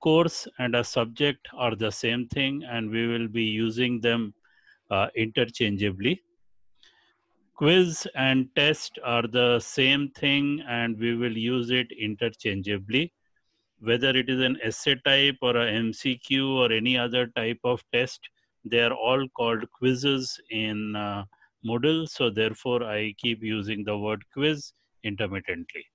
course and a subject are the same thing, and we will be using them interchangeably. Quiz and test are the same thing, and we will use it interchangeably. Whether it is an essay type or a MCQ or any other type of test, they are all called quizzes in Moodle. So therefore, I keep using the word quiz intermittently.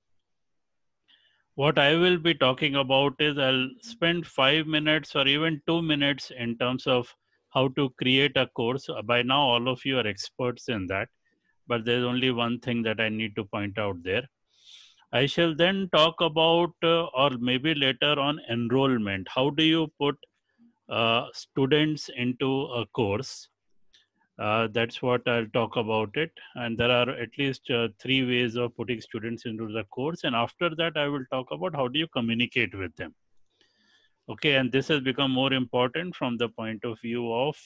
What I will be talking about is I'll spend 5 minutes or even 2 minutes in terms of how to create a course. By now, all of you are experts in that, but there's only one thing that I need to point out there. I shall then talk about, or maybe later on, enrollment. How do you put students into a course? That's what I'll talk about it. And there are at least 3 ways of putting students into the course. And after that, I will talk about how do you communicate with them. Okay, and this has become more important from the point of view of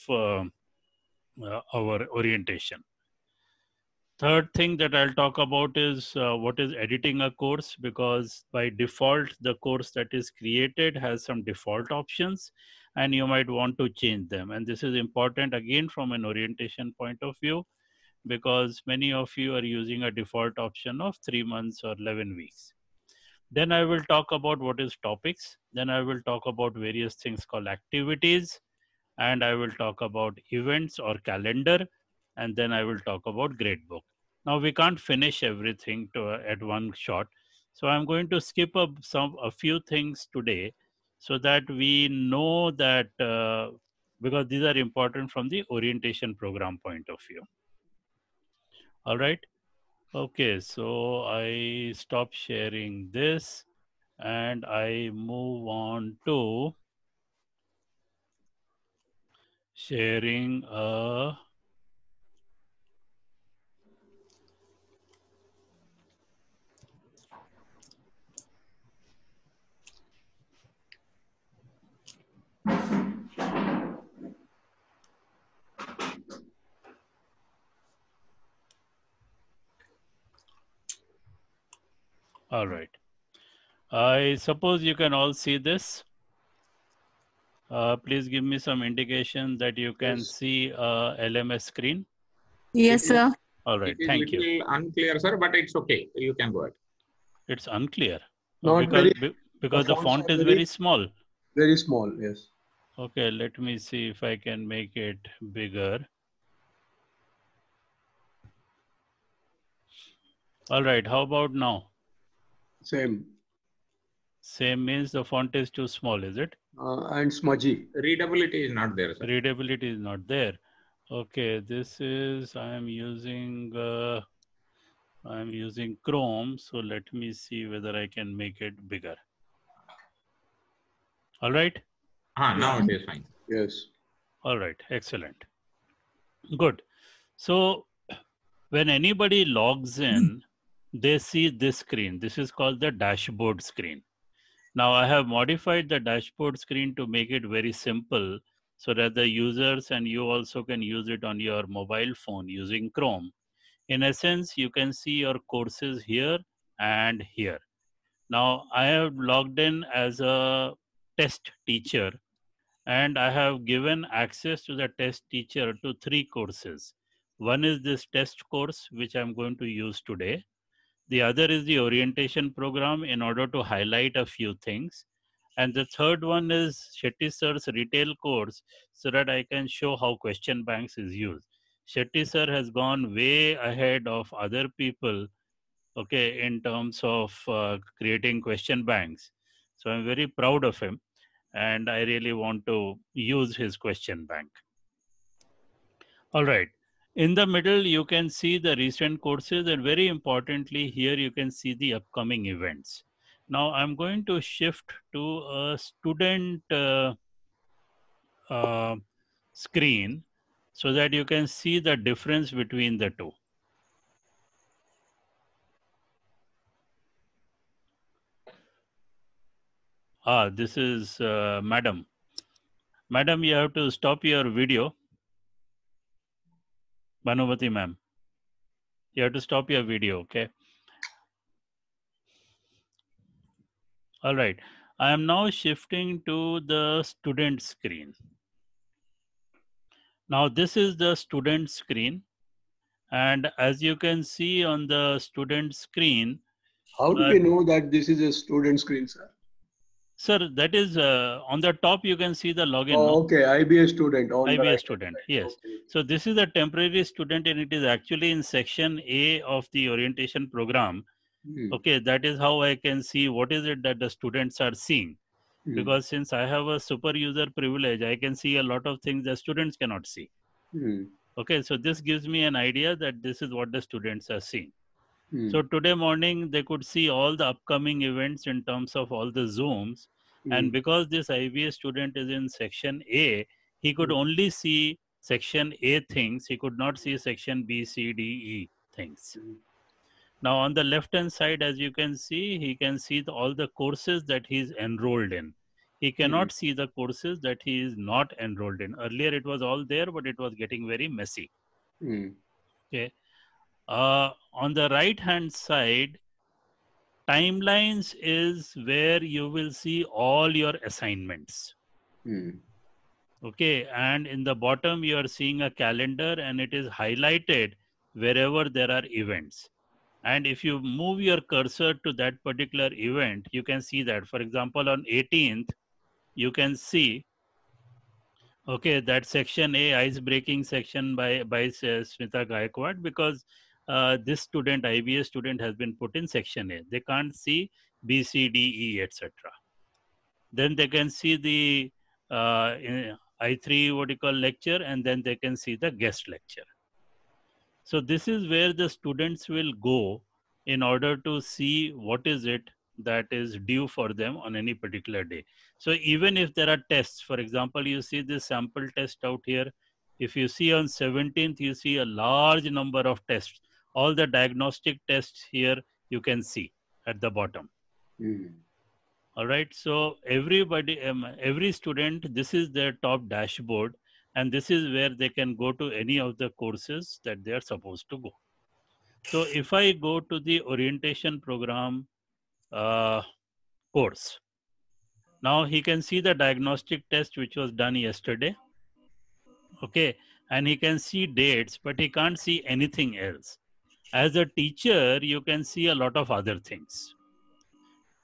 our orientation. Third thing that I'll talk about is what is editing a course, because by default, the course that is created has some default options and you might want to change them. And this is important again from an orientation point of view, because many of you are using a default option of 3 months or 11 weeks. Then I will talk about what is topics. Then I will talk about various things called activities. And I will talk about events or calendar. And then I will talk about gradebook. Now we can't finish everything at one shot. So I'm going to skip a few things today so that we know that, because these are important from the orientation program point of view. All right. Okay, so I stop sharing this and I move on to sharing a all right. I suppose you can all see this. Please give me some indication that you can see LMS screen. Yes, sir. All right, thank you. It is little unclear, sir, but it's okay. You can go ahead. It's unclear. Not because the font is very small. Very small, yes. Okay, let me see if I can make it bigger. All right, how about now? Same. Same means the font is too small, is it? And smudgy. Readability is not there, sir. Readability is not there. Okay, this is, I'm using Chrome. So let me see whether I can make it bigger. All right. Now it is fine. Yes. All right. Excellent. Good. So when anybody logs in, they see this screen. This is called the dashboard screen. Now I have modified the dashboard screen to make it very simple so that the users and you also can use it on your mobile phone using Chrome. In essence, you can see your courses here and here. Now I have logged in as a test teacher and I have given access to the test teacher to 3 courses. One is this test course, which I'm going to use today. The other is the orientation program in order to highlight a few things. And the third one is Shetty sir's retail course so that I can show how question banks is used. Shetty sir has gone way ahead of other people, okay, in terms of creating question banks. So I'm very proud of him and I really want to use his question bank. All right. In the middle, you can see the recent courses and very importantly, here you can see the upcoming events. Now I'm going to shift to a student screen so that you can see the difference between the two. This is Madam. Madam, you have to stop your video. Bhanuvati ma'am. You have to stop your video, okay? All right. I am now shifting to the student screen. Now this is the student screen, and as you can see on the student screen, How do we know that this is a student screen, sir? sir, that is on the top you can see the login. Oh, No? okay. IBA student on the IBA right student, side. yes. Okay. So this is a temporary student and it is actually in section A of the orientation program. Hmm. Okay, that is how I can see what is it that the students are seeing. Hmm. Because since I have a super user privilege, I can see a lot of things the students cannot see. Hmm. Okay, so this gives me an idea that this is what the students are seeing. Hmm. So today morning, they could see all the upcoming events in terms of all the Zooms. And because this IBA student is in section A, he could only see section A things. He could not see section B, C, D, E things. Now on the left hand side, as you can see, he can see all the courses that he's enrolled in. He cannot see the courses that he is not enrolled in. Earlier it was all there, but it was getting very messy. Okay. On the right hand side, timelines is where you will see all your assignments. Okay, and in the bottom you are seeing a calendar and it is highlighted wherever there are events. And if you move your cursor to that particular event, you can see that. For example, on 18th, you can see, okay, that section A, ice breaking section by Smita Gaikwad, because this student, IBA student, has been put in section A. They can't see B, C, D, E, etc. Then they can see the I3 what you call lecture, and then they can see the guest lecture. So this is where the students will go in order to see what is it that is due for them on any particular day. So even if there are tests, for example, you see this sample test out here. If you see on 17th, you see a large number of tests. All the diagnostic tests here you can see at the bottom. All right. So everybody, every student, this is their top dashboard, and this is where they can go to any of the courses that they are supposed to go. So if I go to the orientation program course, now he can see the diagnostic test which was done yesterday. Okay. And he can see dates, but he can't see anything else. As a teacher, you can see a lot of other things.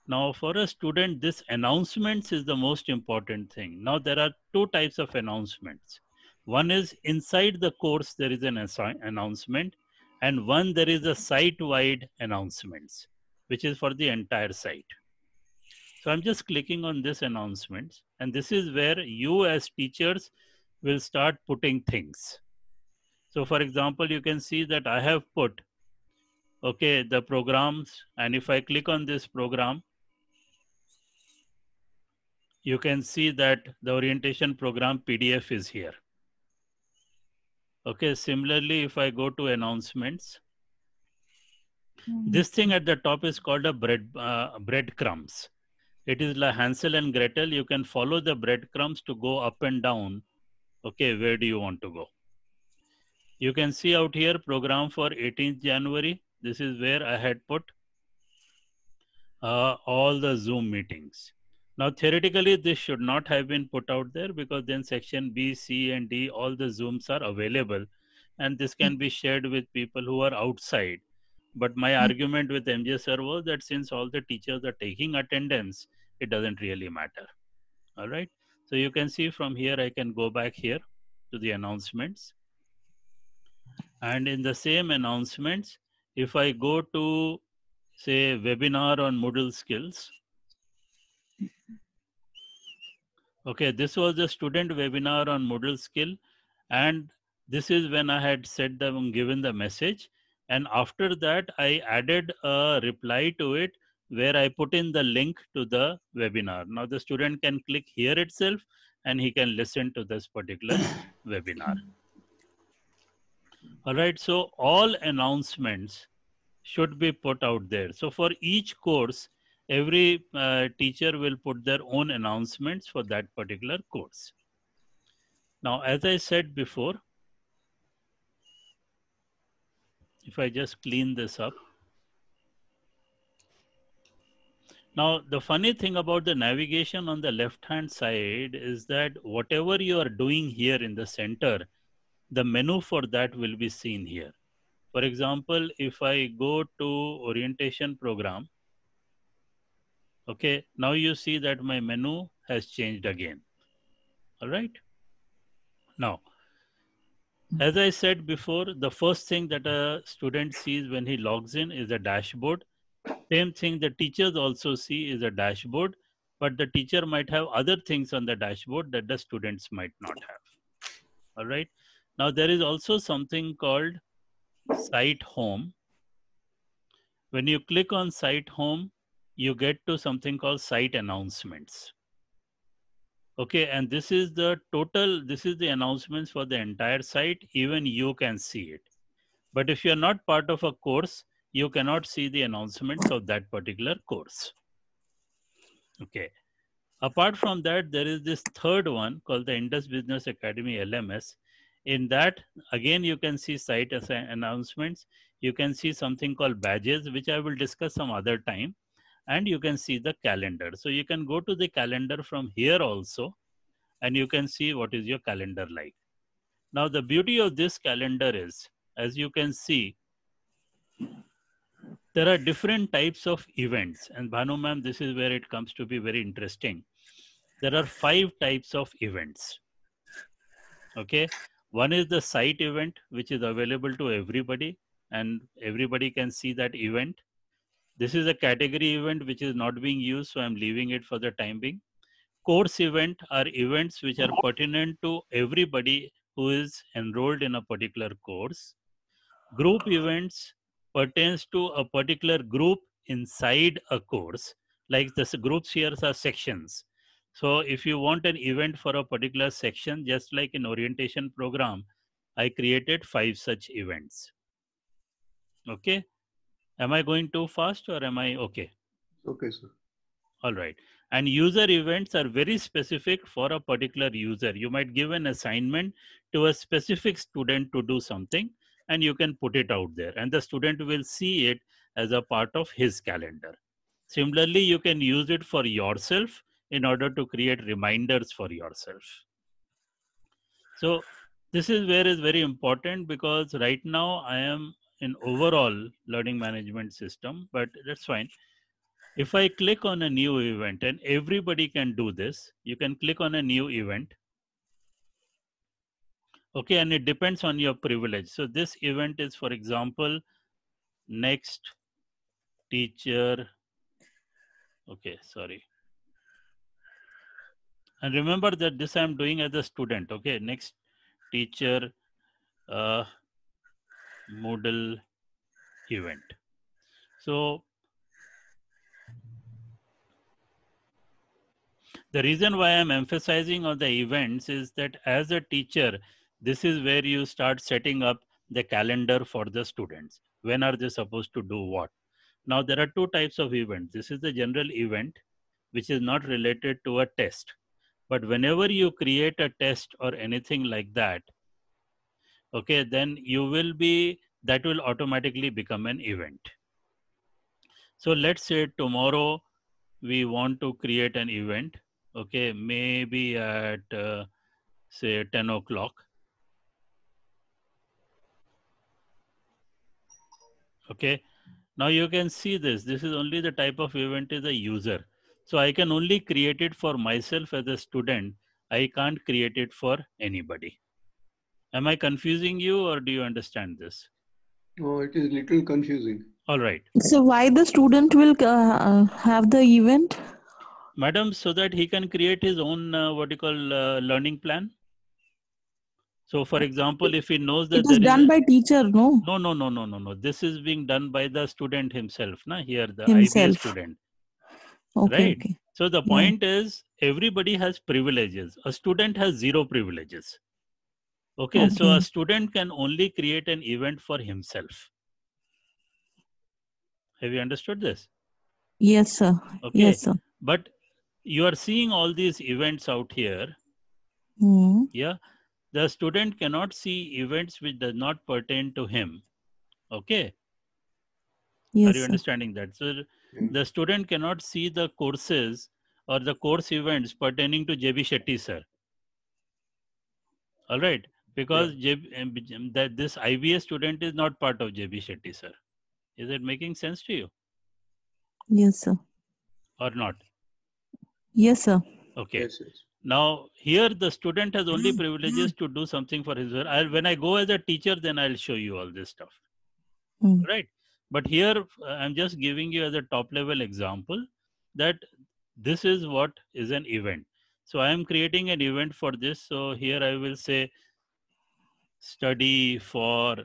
Now, for a student, this announcements is the most important thing. Now, there are two types of announcements. One is inside the course, there is an announcement, and one there is a site-wide announcements, which is for the entire site. So I'm just clicking on this announcements, and this is where you as teachers will start putting things. So for example, you can see that I have put, okay, the programs, and if I click on this program, you can see that the orientation program PDF is here. Okay, similarly, if I go to announcements, this thing at the top is called a breadcrumbs. It is like Hansel and Gretel. You can follow the breadcrumbs to go up and down. Okay, where do you want to go? You can see out here program for 18th January. This is where I had put all the Zoom meetings. Now, theoretically, this should not have been put out there because then section B, C, and D, all the Zooms are available. And this can be shared with people who are outside. But my argument with MJ sir was that since all the teachers are taking attendance, it doesn't really matter. All right. So you can see from here, I can go back here to the announcements. And in the same announcements, if I go to, say, webinar on Moodle skills, okay, this was a student webinar on Moodle skill, and this is when I had said them, given the message, and after that I added a reply to it where I put in the link to the webinar. Now the student can click here itself and he can listen to this particular webinar. All right, so all announcements should be put out there. So for each course, every teacher will put their own announcements for that particular course. Now, as I said before, if I just clean this up, Now, the funny thing about the navigation on the left-hand side is that whatever you are doing here in the center, the menu for that will be seen here. For example, if I go to orientation program, okay, now you see that my menu has changed again. All right. Now, as I said before, the first thing that a student sees when he logs in is a dashboard. Same thing the teachers also see is a dashboard, but the teacher might have other things on the dashboard that the students might not have. All right. Now, there is also something called Site Home. When you click on Site Home, you get to something called Site Announcements. Okay, and this is the total, this is the announcements for the entire site. Even you can see it. But if you're not part of a course, you cannot see the announcements of that particular course. Okay. Apart from that, there is this third one called the Indus Business Academy LMS. In that, again, you can see site announcements. You can see something called badges, which I will discuss some other time. And you can see the calendar. So you can go to the calendar from here also, and you can see what is your calendar like. Now, the beauty of this calendar is, as you can see, there are different types of events. And Bhanu ma'am, this is where it comes to be very interesting. There are 5 types of events. Okay. One is the site event, which is available to everybody, and everybody can see that event. This is a category event which is not being used, so I'm leaving it for the time being. Course event are events which are pertinent to everybody who is enrolled in a particular course. Group events pertains to a particular group inside a course. Like the groups here are sections. So if you want an event for a particular section, just like in orientation program, I created 5 such events. Okay. Am I going too fast or am I okay? Okay, sir. All right. And user events are very specific for a particular user. You might give an assignment to a specific student to do something, and you can put it out there, and the student will see it as a part of his calendar. Similarly, you can use it for yourself in order to create reminders for yourself. So this is where is very important, because right now I am in overall learning management system, but that's fine. If I click on a new event, and everybody can do this, you can click on a new event. Okay, and it depends on your privilege. So this event is, for example, next teacher. Okay, sorry. And remember that this I'm doing as a student. Okay, next teacher Moodle event. So the reason why I'm emphasizing on the events is that as a teacher, this is where you start setting up the calendar for the students. When are they supposed to do what? Now, there are 2 types of events. This is the general event, which is not related to a test. But whenever you create a test or anything like that, okay, then that will automatically become an event. So let's say tomorrow we want to create an event, okay, maybe at say 10 o'clock. Okay, now you can see this. This is only the type of event is a user. So I can only create it for myself as a student. I can't create it for anybody. Am I confusing you, or do you understand this? Oh, it is little confusing. All right. So why the student will have the event? Madam, so that he can create his own learning plan. So for example, if he knows that it is done by teacher, no? No. This is being done by the student himself, here the Himself. IBS student. Okay, Right. okay. So the point is, everybody has privileges. A student has 0 privileges. Okay, so a student can only create an event for himself. Have you understood this? Yes, sir. Okay. Yes, sir. But you are seeing all these events out here. Yeah. The student cannot see events which does not pertain to him. Okay. Yes, are you understanding that? So Yeah. the student cannot see the courses or the course events pertaining to JB Shetty sir. All right, because that this IBA student is not part of JB Shetty sir. Is it making sense to you Yes, sir. or not? Yes, sir. Okay. Yes, yes. Now here the student has only privileges to do something for his work. When I go as a teacher, then I'll show you all this stuff. Mm. Right. But here I'm just giving you as a top level example that this is what is an event. So I am creating an event for this. So here I will say study for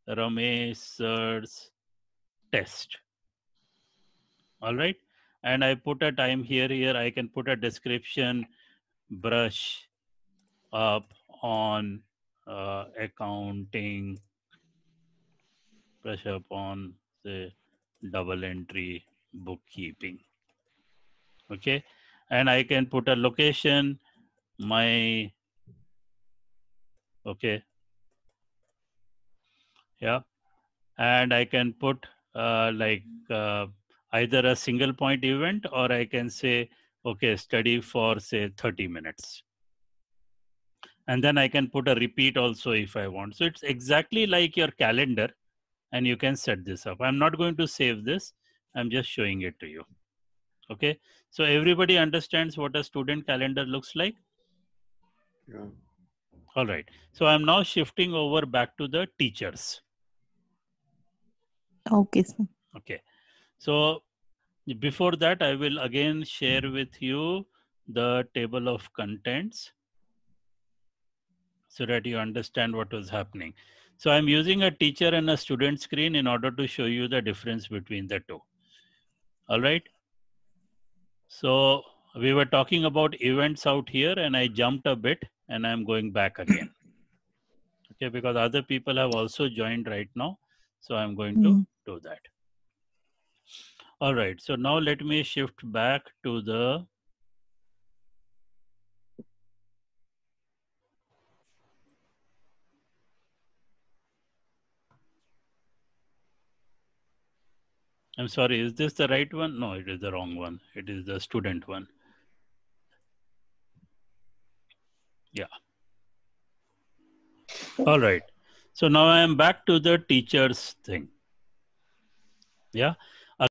Ramesh sir's test. All right. And I put a time here I can put a description, brush up on accounting, brush up on say double entry bookkeeping. Okay. And I can put a location, my, okay. Yeah. And I can put either a single point event, or I can say, okay, study for say 30 minutes. And then I can put a repeat also if I want. So it's exactly like your calendar, and you can set this up. I'm not going to save this. I'm just showing it to you. Okay. So everybody understands what a student calendar looks like. Yeah. All right. So I'm now shifting over back to the teachers. Okay, sir. Okay. So before that, I will again share with you the table of contents so that you understand what was happening. So I'm using a teacher and a student screen in order to show you the difference between the two. All right. So we were talking about events out here, and I jumped a bit and I'm going back again. Okay, because other people have also joined right now. So I'm going to do that. All right. So now let me shift back to the I'm sorry, is this the right one? No, it is the wrong one. It is the student one. Yeah. All right. So now I am back to the teachers thing. Yeah.